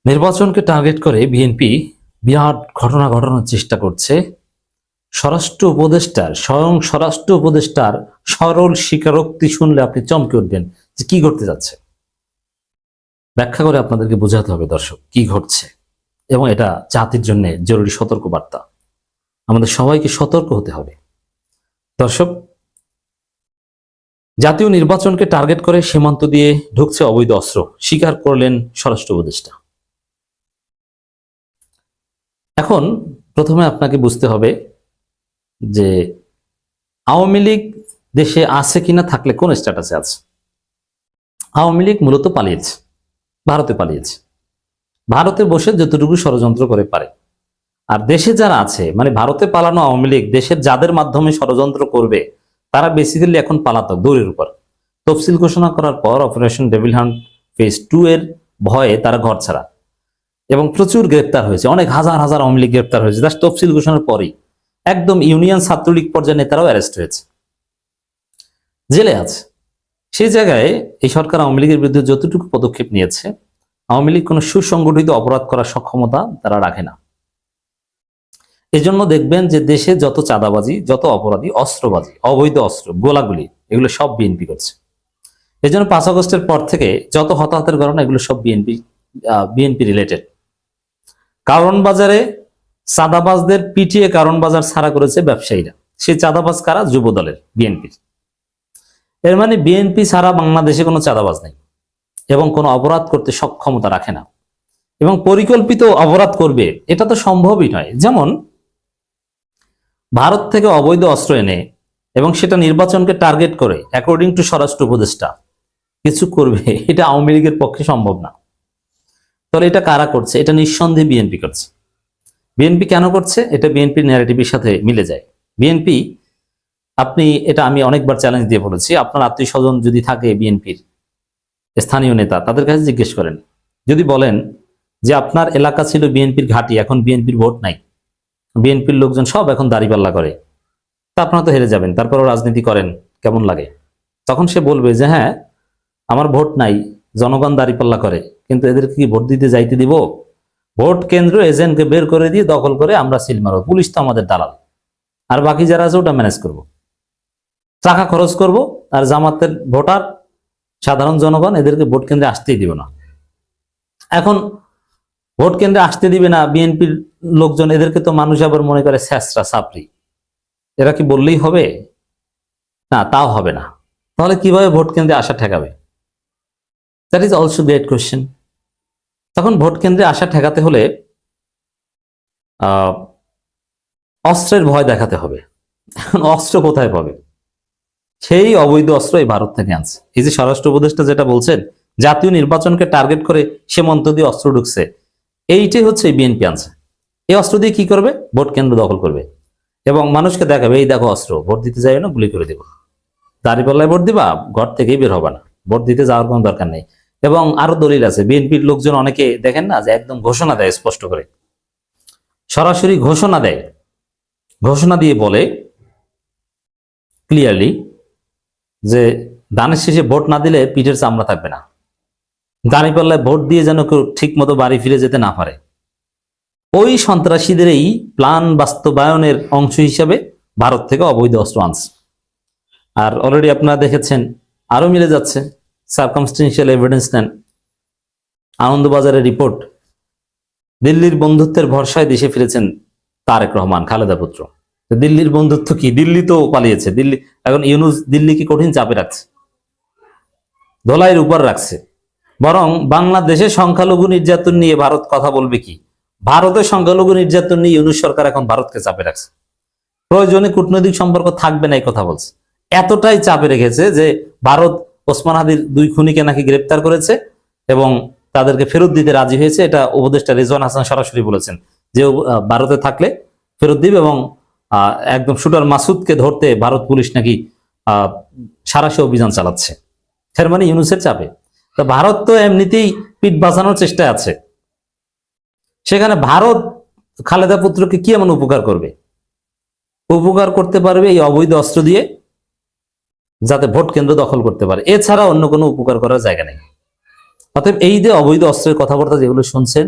নির্বাচনকে টার্গেট করে বিএনপি বিরাট ঘটনা ঘটানোর চেষ্টা করছে। স্বয়ং স্বরাষ্ট্র উপদেষ্টার সরল স্বীকারোক্তি শুনলে আপনি চমকে উঠবেন যে কি ঘটতে যাচ্ছে। ব্যাখ্যা করে আপনাদেরকে বোঝাতে হবে দর্শক কি ঘটছে, এবং এটা জাতির জন্য জরুরি সতর্কবার্তা। আমাদের সবাইকে সতর্ক হতে হবে। দর্শক, জাতীয় নির্বাচনকে টার্গেট করে সীমান্ত দিয়ে ঢুকছে অবৈধ অস্ত্র, স্বীকার করলেন স্বরাষ্ট্র উপদেষ্টা। এখন প্রথমে আপনাকে বুঝতে হবে যে আওয়ামী লীগ দেশে আছে কিনা, থাকলে কোন স্ট্যাটাসে আছে। আওয়ামী লীগ মূলত পালিয়েছে, ভারতে পালিয়েছে। ভারতে বসে যতটুকু ষড়যন্ত্র করে পারে। আর দেশে যারা আছে, মানে ভারতে পালানো আওয়ামী লীগ দেশের যাদের মাধ্যমে ষড়যন্ত্র করবে তারা বেসিক্যালি এখন পালাতক, দৌড়ের উপর। তফসিল ঘোষণা করার পর অপারেশন ডেভিল হান্ট ফেজ 2 এর ভয়ে তারা ঘর ছাড়া, এবং প্রচুর গ্রেপ্তার হয়েছে, অনেক হাজার হাজার আওয়ামী লীগ গ্রেপ্তার হয়েছে জাস্ট তফসিল ঘোষণার পরই। একদম ইউনিয়ন ছাত্রলীগ পর্যায়ে নেতারাও অ্যারেস্ট হয়েছে, জেলে আছে। সেই জায়গায় এই সরকার আওয়ামী লীগের বিরুদ্ধে যতটুকু পদক্ষেপ নিয়েছে, আওয়ামী লীগ কোনো সুসংগঠিত অপরাধ করার সক্ষমতা তারা রাখে না। এজন্য দেখবেন যে দেশে যত চাঁদাবাজি, যত অপরাধী, অস্ত্রবাজি, অবৈধ অস্ত্র, গোলাগুলি, এগুলো সব বিএনপি করছে। এই জন্য 5 আগস্টের পর থেকে যত হতাহতের ঘটনা, এগুলো সব বিএনপি রিলেটেড। কারণ বাজারে চাঁদাবাজদের পিটিয়ে কারণ বাজার ছাড়া করেছে ব্যবসায়ীরা। সেই চাঁদাবাজ কারা? যুব দলের, বিএনপির। এর মানে বিএনপি ছাড়া বাংলাদেশে কোনো চাঁদাবাজ নেই এবং কোনো অপরাধ করতে সক্ষমতা রাখে না, এবং পরিকল্পিত অপরাধ করবে এটা তো সম্ভবই নয়। যেমন ভারত থেকে অবৈধ অস্ত্র এনে এবং সেটা নির্বাচনকে টার্গেট করে অ্যাকর্ডিং টু স্বরাষ্ট্র উপদেষ্টা কিছু করবে, এটা আওয়ামী লীগের পক্ষে সম্ভব না। তাহলে এটা কারা করছে? এটা নিঃসন্দেহে বিএনপি করছে। বিএনপি কেন করছে? এটা বিএনপির ন্যারেটিভের সাথে মিলে যায়। বিএনপি, এটা আমি অনেকবার চ্যালেঞ্জ দিয়ে বলেছি, আপনার আত্মীয় স্বজন যদি থাকে বিএনপির স্থানীয় নেতা, তাদের কাছে জিজ্ঞেস করেন। যদি বলেন যে আপনার এলাকা ছিল বিএনপির ঘাঁটি, এখন বিএনপির ভোট নাই, বিএনপির লোকজন সব এখন দাঁড়িপাল্লা করে, তা আপনারা তো হেরে যাবেন, তারপরও রাজনীতি করেন, কেমন লাগে? তখন সে বলবে যে হ্যাঁ, আমার ভোট নাই, জনগণ দাঁড়িপাল্লা করে, কিন্তু এদেরকে কি ভোট দিতে যাইতে দিব? ভোট কেন্দ্র এজেন্টকে বের করে দিয়ে দখল করে আমরা সিল মারব, পুলিশ তো আমাদের দালাল, আর বাকি যারা আছে ওটা ম্যানেজ করব, টাকা খরচ করব, আর জামাতের ভোটার সাধারণ জনগণ এদেরকে ভোট কেন্দ্রে আসতেই দিব না। এখন ভোট কেন্দ্রে আসতে দিবে না বিএনপির লোকজন, এদেরকে তো মানুষ আবার মনে করে স্যাসরা সাপরি, এরা কি বললেই হবে? না, তাও হবে না। তাহলে কিভাবে ভোট কেন্দ্রে আসা ঠেকাবে? That is also great question. তখন ভোট কেন্দ্রে আসা ঠেকাতে হলে অস্ত্রের ভয় দেখাতে হবে। এখন অস্ত্র কোথায় পাবে? সেই অবৈধ অস্ত্র এই ভারত থেকে আনছে। এই যে স্বরাষ্ট্র উপদেষ্টা যেটা বলছেন, জাতীয় নির্বাচনকে টার্গেট করে সীমান্ত দিয়ে অস্ত্র ঢুকছে, এইটাই হচ্ছে বিএনপি আনছে। এই অস্ত্র দিয়ে কি করবে? ভোট কেন্দ্র দখল করবে এবং মানুষকে দেখাবে, এই দেখো অস্ত্র, ভোট দিতে যাই না, গুলি করে দেবো, দাঁড়িপাল্লায় ভোট দিবা, ঘর থেকেই বের হবে না, ভোট দিতে যাওয়ার কোনো দরকার নেই। এবং আরো দলিল আছে, বিএনপির লোকজন অনেকে দেখেন না যে একদম ঘোষণা দেয়, স্পষ্ট করে সরাসরি ঘোষণা দেয়, ঘোষণা দিয়ে বলে ক্লিয়ারলি যে দানের শেষে ভোট না দিলে পিঠের চামড়া থাকবে না, দাঁড়িপাল্লায় ভোট দিয়ে যেন কেউ ঠিক মতো বাড়ি ফিরে যেতে না পারে। ওই সন্ত্রাসীদের এই প্ল্যান বাস্তবায়নের অংশ হিসাবে ভারত থেকে অবৈধ অস্ত্র আনছে। আর অলরেডি আপনারা দেখেছেন, আরো মিলে যাচ্ছে। সার্কামস্টেন্সিয়াল এভিডেন্স নেন, আনন্দবাজারের রিপোর্ট, দিল্লির বন্ধুত্বের ভরসায় দেশে ফিরেছেন তারেক রহমান, খালেদা পুত্র। দিল্লির বন্ধুত্ব কি? দিল্লি তো পালিয়েছে। দিল্লি এখন ইউনূস দিল্লিকে কঠিন চাপে রাখছে, ধোলাইয়ের উপর রাখছে। বরং বাংলাদেশে সংখ্যালঘু নির্যাতন নিয়ে ভারত কথা বলবে কি? ভারতের সংখ্যালঘু নির্যাতন নিয়ে ইউনূস সরকার এখন ভারতকে চাপে রাখছে। প্রয়োজনে কূটনৈতিক সম্পর্ক থাকবে না এই কথা বলছে। এতটাই চাপে রেখেছে যে ভারত ওসমান হাদির 2 খুনিকে নাকি গ্রেপ্তার করেছে এবং তাদেরকে ফেরত দিতে রাজি হয়েছে। এটা উপদেষ্টা রেজওয়ান হাসান সরাসরি বলেছেন যে ভারতে থাকলে ফেরত দিবে, এবং একদম শুটার মাসুদকে ধরতে ভারত পুলিশ নাকি সারাশি অভিযান চালাচ্ছে। এর মানে ইউনূসের চাপে। তো ভারত তো এমনিতেই পিঠ বাঁচানোর চেষ্টায় আছে, সেখানে ভারত খালেদা পুত্রকে কি এমন উপকার করবে? উপকার করতে পারবে এই অবৈধ অস্ত্র দিয়ে, যাতে ভোট কেন্দ্র দখল করতে পারে। এছাড়া অন্য কোনো উপকার করার জায়গা নেই। অতএব এই যে অবৈধ অস্ত্রের কথাবার্তা যেগুলো শুনছেন,